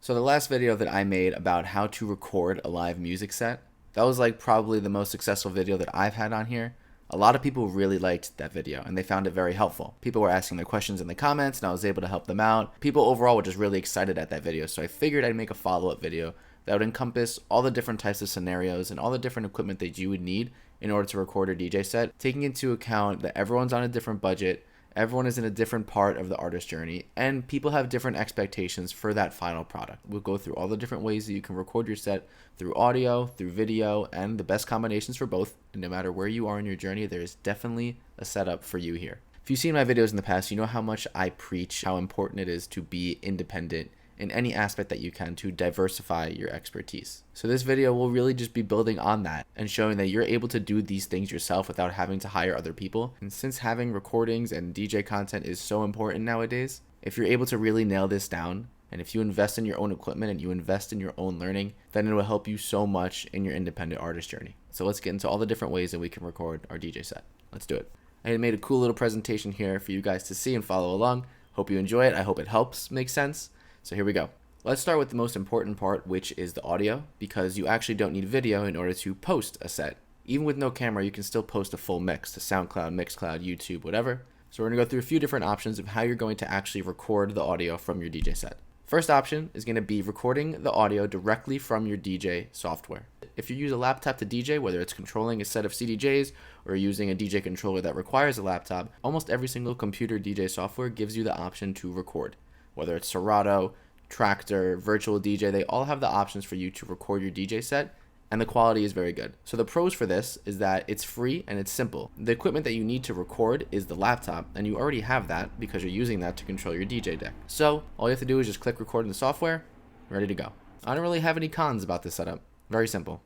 So the last video that I made about how to record a live music set, that was like probably the most successful video that I've had on here. A lot of people really liked that video and they found it very helpful. People were asking their questions in the comments and I was able to help them out. People overall were just really excited at that video, so I figured I'd make a follow-up video that would encompass all the different types of scenarios and all the different equipment that you would need in order to record a DJ set, taking into account that everyone's on a different budget, everyone is in a different part of the artist journey, and people have different expectations for that final product. We'll go through all the different ways that you can record your set through audio, through video, and the best combinations for both. And no matter where you are in your journey, there is definitely a setup for you here. If you've seen my videos in the past, you know how much I preach how important it is to be independent in any aspect that you can to diversify your expertise. So this video will really just be building on that and showing that you're able to do these things yourself without having to hire other people. And since having recordings and DJ content is so important nowadays, if you're able to really nail this down, and if you invest in your own equipment and you invest in your own learning, then it will help you so much in your independent artist journey. So let's get into all the different ways that we can record our DJ set. Let's do it. I had made a cool little presentation here for you guys to see and follow along. Hope you enjoy it. I hope it helps make sense. So here we go. Let's start with the most important part, which is the audio, because you actually don't need video in order to post a set. Even with no camera, you can still post a full mix to SoundCloud, Mixcloud, YouTube, whatever. So we're going to go through a few different options of how you're going to actually record the audio from your DJ set. First option is going to be recording the audio directly from your DJ software. If you use a laptop to DJ, whether it's controlling a set of CDJs or using a DJ controller that requires a laptop, almost every single computer DJ software gives you the option to record. Whether it's Serato, Tractor, Virtual DJ, they all have the options for you to record your DJ set, and the quality is very good. So the pros for this is that it's free and it's simple. The equipment that you need to record is the laptop, and you already have that because you're using that to control your DJ deck. So all you have to do is just click record in the software, ready to go. I don't really have any cons about this setup. Very simple.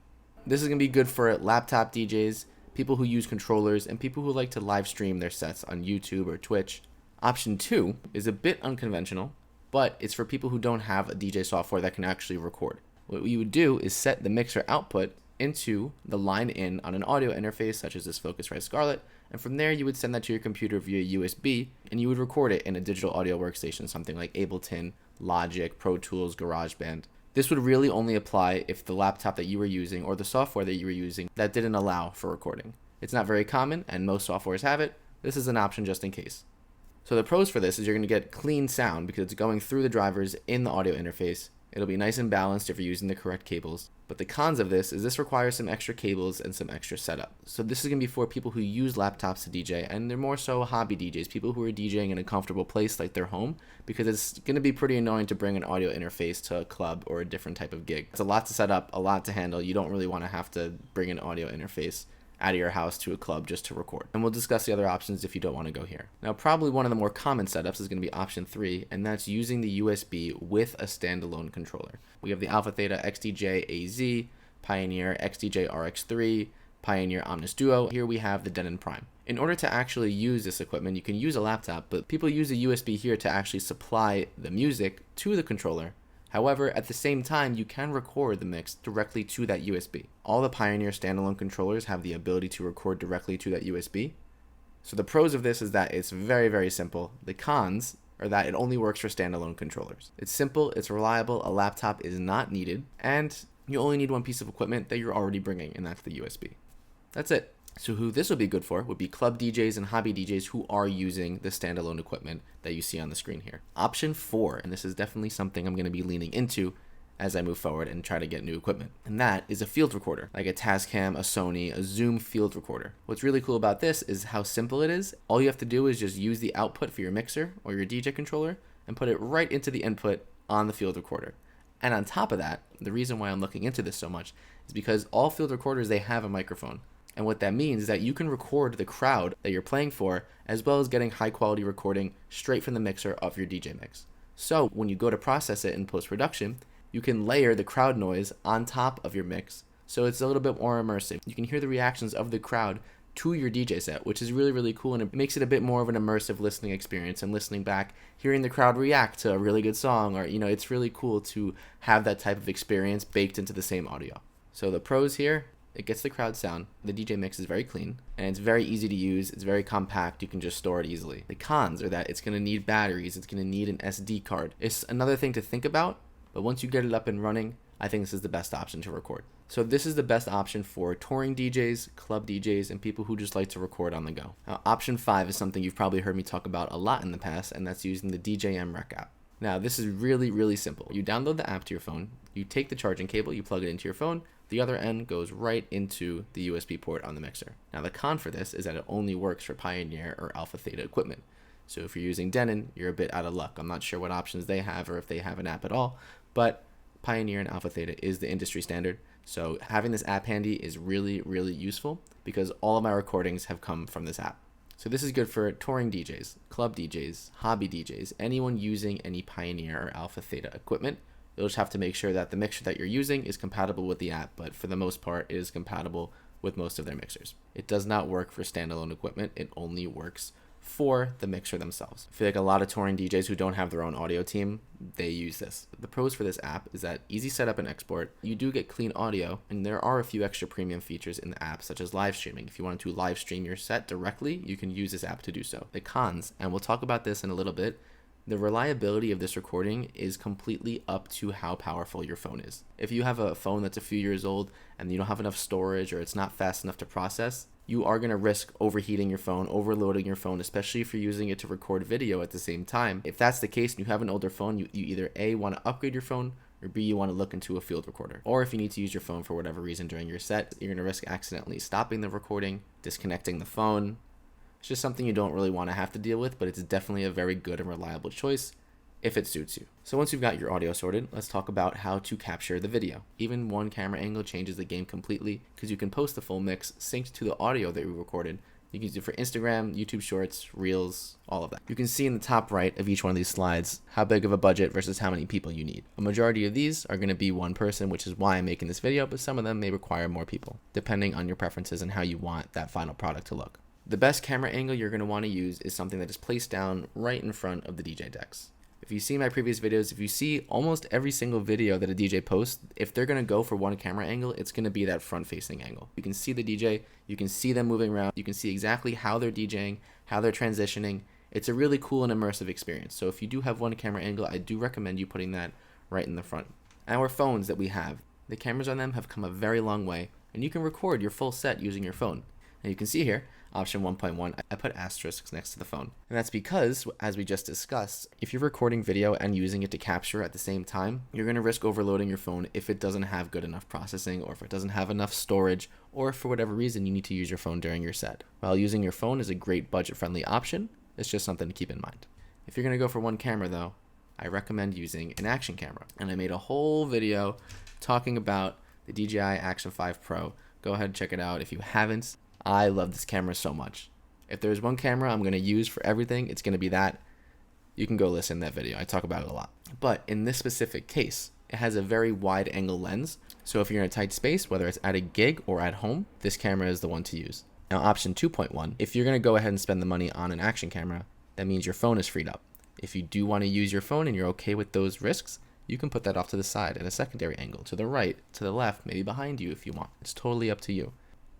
This is going to be good for laptop DJs, people who use controllers, and people who like to live stream their sets on YouTube or Twitch. Option 2 is a bit unconventional, but it's for people who don't have a DJ software that can actually record. What you would do is set the mixer output into the line in on an audio interface such as this Focusrite Scarlett, and from there you would send that to your computer via USB, and you would record it in a digital audio workstation, something like Ableton, Logic, Pro Tools, GarageBand. This would really only apply if the laptop that you were using or the software that you were using that didn't allow for recording. It's not very common, and most softwares have it. This is an option just in case. So the pros for this is you're going to get clean sound because it's going through the drivers in the audio interface. It'll be nice and balanced if you're using the correct cables. But the cons of this is this requires some extra cables and some extra setup. So this is going to be for people who use laptops to DJ, and they're more so hobby DJs, people who are DJing in a comfortable place like their home, because it's going to be pretty annoying to bring an audio interface to a club or a different type of gig. It's a lot to set up, a lot to handle. You don't really want to have to bring an audio interface out of your house to a club just to record. And we'll discuss the other options if you don't want to go here. Now, probably one of the more common setups is going to be option 3, and that's using the USB with a standalone controller. We have the Alpha Theta XDJ AZ, Pioneer XDJ RX3, Pioneer Omnis Duo. Here we have the Denon Prime. In order to actually use this equipment, you can use a laptop, but people use a USB here to actually supply the music to the controller. However, at the same time, you can record the mix directly to that USB. All the Pioneer standalone controllers have the ability to record directly to that USB. So the pros of this is that it's very, very simple. The cons are that it only works for standalone controllers. It's simple, it's reliable, a laptop is not needed, and you only need one piece of equipment that you're already bringing, and that's the USB. That's it. So who this will be good for would be club DJs and hobby DJs who are using the standalone equipment that you see on the screen here. Option 4, and this is definitely something I'm going to be leaning into as I move forward and try to get new equipment, and that is a field recorder, like a Tascam, a Sony, a Zoom field recorder. What's really cool about this is how simple it is. All you have to do is just use the output for your mixer or your DJ controller and put it right into the input on the field recorder. And on top of that, the reason why I'm looking into this so much is because all field recorders, they have a microphone. And what that means is that you can record the crowd that you're playing for, as well as getting high quality recording straight from the mixer of your DJ mix. So when you go to process it in post-production, you can layer the crowd noise on top of your mix, so it's a little bit more immersive. You can hear the reactions of the crowd to your DJ set, which is really, really cool, and it makes it a bit more of an immersive listening experience, and listening back, hearing the crowd react to a really good song, or, it's really cool to have that type of experience baked into the same audio. So the pros here, it gets the crowd sound, the DJ mix is very clean, and it's very easy to use, it's very compact, you can just store it easily. The cons are that it's going to need batteries, it's going to need an SD card. It's another thing to think about, But once you get it up and running, I think this is the best option to record. So this is the best option for touring DJs, club DJs, and people who just like to record on the go. Now, option 5 is something you've probably heard me talk about a lot in the past, and that's using the DJM Rec app. Now, this is really, really simple. You download the app to your phone, you take the charging cable, you plug it into your phone, the other end goes right into the USB port on the mixer. Now, the con for this is that it only works for Pioneer or Alpha Theta equipment. So if you're using Denon, you're a bit out of luck. I'm not sure what options they have or if they have an app at all, but Pioneer and Alpha Theta is the industry standard. So having this app handy is really, really useful because all of my recordings have come from this app. So this is good for touring DJs, club DJs, hobby DJs, anyone using any Pioneer or Alpha Theta equipment. You'll just have to make sure that the mixer that you're using is compatible with the app, but for the most part, it is compatible with most of their mixers. It does not work for standalone equipment. It only works for the mixer themselves. I feel like a lot of touring DJs who don't have their own audio team, they use this. The pros for this app is that easy setup and export. You do get clean audio, and there are a few extra premium features in the app, such as live streaming. If you want to live stream your set directly, you can use this app to do so. The cons, and we'll talk about this in a little bit, the reliability of this recording is completely up to how powerful your phone is. If you have a phone that's a few years old and you don't have enough storage or it's not fast enough to process, you are going to risk overheating your phone, overloading your phone, especially if you're using it to record video at the same time. If that's the case and you have an older phone, you either A, want to upgrade your phone, or B, you want to look into a field recorder. Or if you need to use your phone for whatever reason during your set, you're going to risk accidentally stopping the recording, disconnecting the phone. It's just something you don't really want to have to deal with, but it's definitely a very good and reliable choice if it suits you. So once you've got your audio sorted, let's talk about how to capture the video. Even one camera angle changes the game completely because you can post the full mix synced to the audio that you recorded. You can use it for Instagram, YouTube Shorts, Reels, all of that. You can see in the top right of each one of these slides how big of a budget versus how many people you need. A majority of these are going to be one person, which is why I'm making this video, but some of them may require more people, depending on your preferences and how you want that final product to look. The best camera angle you're going to want to use is something that is placed down right in front of the DJ decks. If you see my previous videos, if you see almost every single video that a DJ posts, if they're going to go for one camera angle, it's going to be that front-facing angle. You can see the DJ, you can see them moving around, you can see exactly how they're DJing, how they're transitioning. It's a really cool and immersive experience. So if you do have one camera angle, I do recommend you putting that right in the front. Our phones that we have, the cameras on them have come a very long way, and you can record your full set using your phone. And you can see here, option 1.1, I put asterisks next to the phone. And that's because, as we just discussed, if you're recording video and using it to capture at the same time, you're going to risk overloading your phone if it doesn't have good enough processing, or if it doesn't have enough storage, or if for whatever reason you need to use your phone during your set. While using your phone is a great budget-friendly option, it's just something to keep in mind. If you're going to go for one camera though, I recommend using an action camera. And I made a whole video talking about the DJI Action 5 Pro. Go ahead and check it out if you haven't. I love this camera so much. If there's one camera I'm going to use for everything, it's going to be that. You can go listen to that video. I talk about it a lot. But in this specific case, it has a very wide angle lens. So if you're in a tight space, whether it's at a gig or at home, this camera is the one to use. Now, option 2.1, if you're going to go ahead and spend the money on an action camera, that means your phone is freed up. If you do want to use your phone and you're okay with those risks, you can put that off to the side at a secondary angle, to the right, to the left, maybe behind you if you want. It's totally up to you.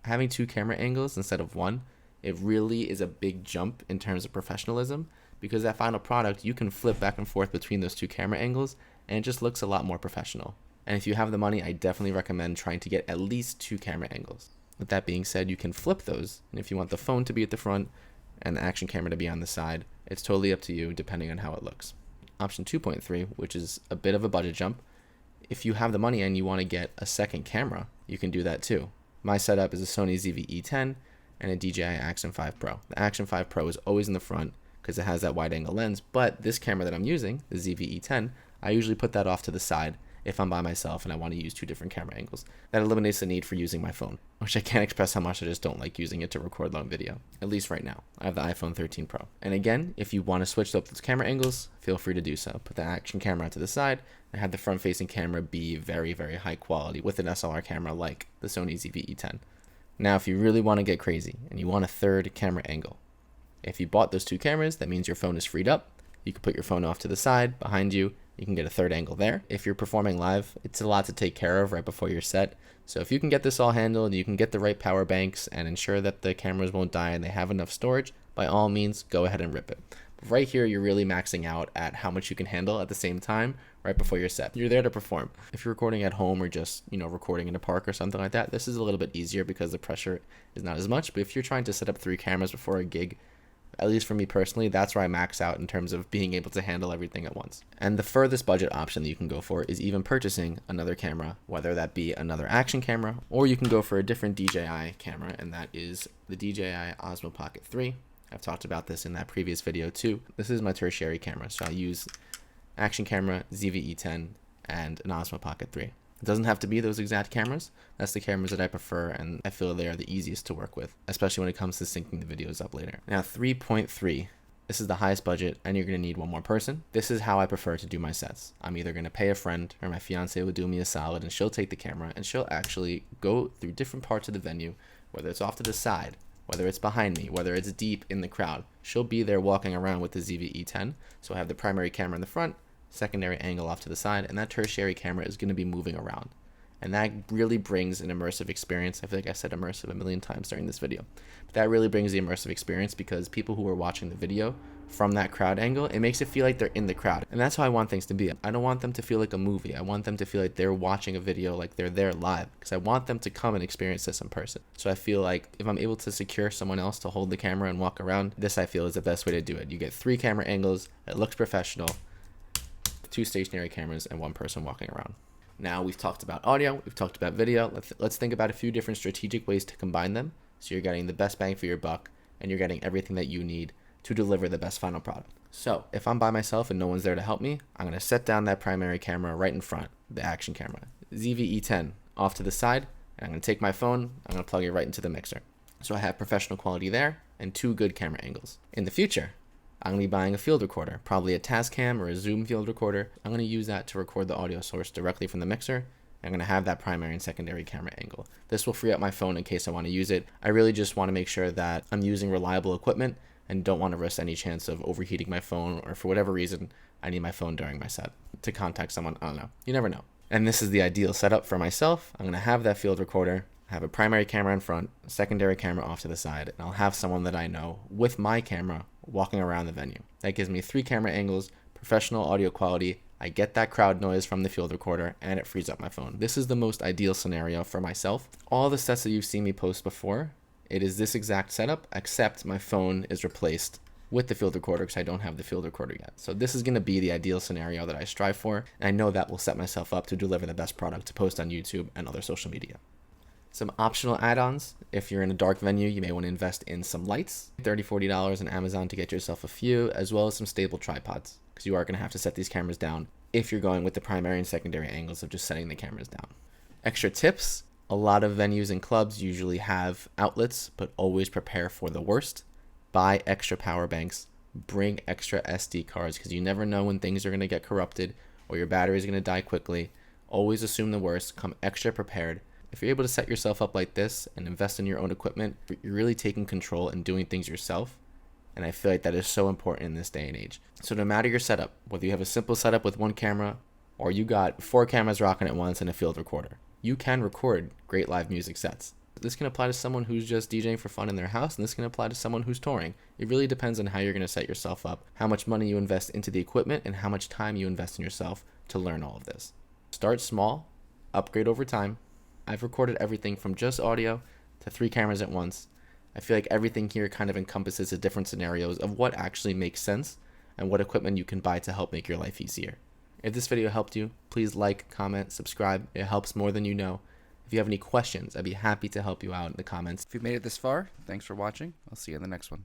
Having two camera angles instead of one, it really is a big jump in terms of professionalism, because that final product, you can flip back and forth between those two camera angles and it just looks a lot more professional. And if you have the money, I definitely recommend trying to get at least two camera angles. With that being said, you can flip those, and if you want the phone to be at the front and the action camera to be on the side, it's totally up to you depending on how it looks. Option 2.3, which is a bit of a budget jump, if you have the money and you want to get a second camera, you can do that too. My setup is a Sony ZV-E10 and a DJI Action 5 Pro. The Action 5 Pro is always in the front because it has that wide angle lens, but this camera that I'm using, the ZV-E10, I usually put that off to the side if I'm by myself and I want to use two different camera angles. That eliminates the need for using my phone, which I can't express how much I just don't like using it to record long video, at least right now. I have the iPhone 13 Pro. And again, if you want to switch up those camera angles, feel free to do so. Put the action camera to the side and have the front-facing camera be very, very high quality with an SLR camera like the Sony ZV-E10. Now, if you really want to get crazy and you want a third camera angle, if you bought those two cameras, that means your phone is freed up. You can put your phone off to the side behind you. You can get a third angle there. If you're performing live, it's a lot to take care of right before your set. So if you can get this all handled, you can get the right power banks and ensure that the cameras won't die and they have enough storage, by all means, go ahead and rip it. But right here, you're really maxing out at how much you can handle at the same time right before your set. You're there to perform. If you're recording at home or just, recording in a park or something like that, this is a little bit easier because the pressure is not as much. But if you're trying to set up 3 cameras before a gig, at least for me personally, that's where I max out in terms of being able to handle everything at once. And the furthest budget option that you can go for is even purchasing another camera, whether that be another action camera, or you can go for a different DJI camera, and that is the DJI Osmo Pocket 3. I've talked about this in that previous video too. This is my tertiary camera, so I use action camera, ZV-E10, and an Osmo Pocket 3. It doesn't have to be those exact cameras. That's the cameras that I prefer, and I feel they are the easiest to work with, especially when it comes to syncing the videos up later. Now, 3.3. This is the highest budget, and you're going to need one more person. This is how I prefer to do my sets. I'm either going to pay a friend, or my fiance will do me a solid, and she'll take the camera, and she'll actually go through different parts of the venue, whether it's off to the side, whether it's behind me, whether it's deep in the crowd. She'll be there walking around with the ZV-E10, so I have the primary camera in the front, secondary angle off to the side, and that tertiary camera is going to be moving around. And that really brings an immersive experience. I feel like I said immersive a million times during this video. But that really brings the immersive experience because people who are watching the video from that crowd angle, it makes it feel like they're in the crowd. And that's how I want things to be. I don't want them to feel like a movie. I want them to feel like they're watching a video, like they're there live, because I want them to come and experience this in person. So I feel like if I'm able to secure someone else to hold the camera and walk around, this I feel is the best way to do it. You get 3 camera angles, it looks professional, 2 stationary cameras, and 1 person walking around. Now we've talked about audio, we've talked about video. Let's think about a few different strategic ways to combine them so you're getting the best bang for your buck and you're getting everything that you need to deliver the best final product. So if I'm by myself and no one's there to help me, I'm going to set down that primary camera right in front, the action camera. ZV-E10 off to the side, and I'm going to take my phone, I'm going to plug it right into the mixer. So I have professional quality there and 2 good camera angles. In the future, I'm going to be buying a field recorder, probably a Tascam or a Zoom field recorder. I'm going to use that to record the audio source directly from the mixer. I'm going to have that primary and secondary camera angle. This will free up my phone in case I want to use it. I really just want to make sure that I'm using reliable equipment and don't want to risk any chance of overheating my phone, or for whatever reason, I need my phone during my set to contact someone. I don't know. You never know. And this is the ideal setup for myself. I'm going to have that field recorder, have a primary camera in front, a secondary camera off to the side, and I'll have someone that I know with my camera walking around the venue. That gives me 3 camera angles, professional audio quality, I get that crowd noise from the field recorder, and it frees up my phone. This is the most ideal scenario for myself. All the sets that you've seen me post before, it is this exact setup, except my phone is replaced with the field recorder because I don't have the field recorder yet. So this is going to be the ideal scenario that I strive for, and I know that will set myself up to deliver the best product to post on YouTube and other social media. Some optional add-ons. If you're in a dark venue, you may want to invest in some lights. $30, $40 on Amazon to get yourself a few, as well as some stable tripods, because you are going to have to set these cameras down if you're going with the primary and secondary angles of just setting the cameras down. Extra tips. A lot of venues and clubs usually have outlets, but always prepare for the worst. Buy extra power banks. Bring extra SD cards, because you never know when things are going to get corrupted or your battery is going to die quickly. Always assume the worst. Come extra prepared. If you're able to set yourself up like this and invest in your own equipment, you're really taking control and doing things yourself. And I feel like that is so important in this day and age. So no matter your setup, whether you have a simple setup with 1 camera or you got 4 cameras rocking at once and a field recorder, you can record great live music sets. This can apply to someone who's just DJing for fun in their house, and this can apply to someone who's touring. It really depends on how you're going to set yourself up, how much money you invest into the equipment, and how much time you invest in yourself to learn all of this. Start small, upgrade over time. I've recorded everything from just audio to 3 cameras at once. I feel like everything here kind of encompasses the different scenarios of what actually makes sense and what equipment you can buy to help make your life easier. If this video helped you, please like, comment, subscribe. It helps more than you know. If you have any questions, I'd be happy to help you out in the comments. If you've made it this far, thanks for watching. I'll see you in the next one.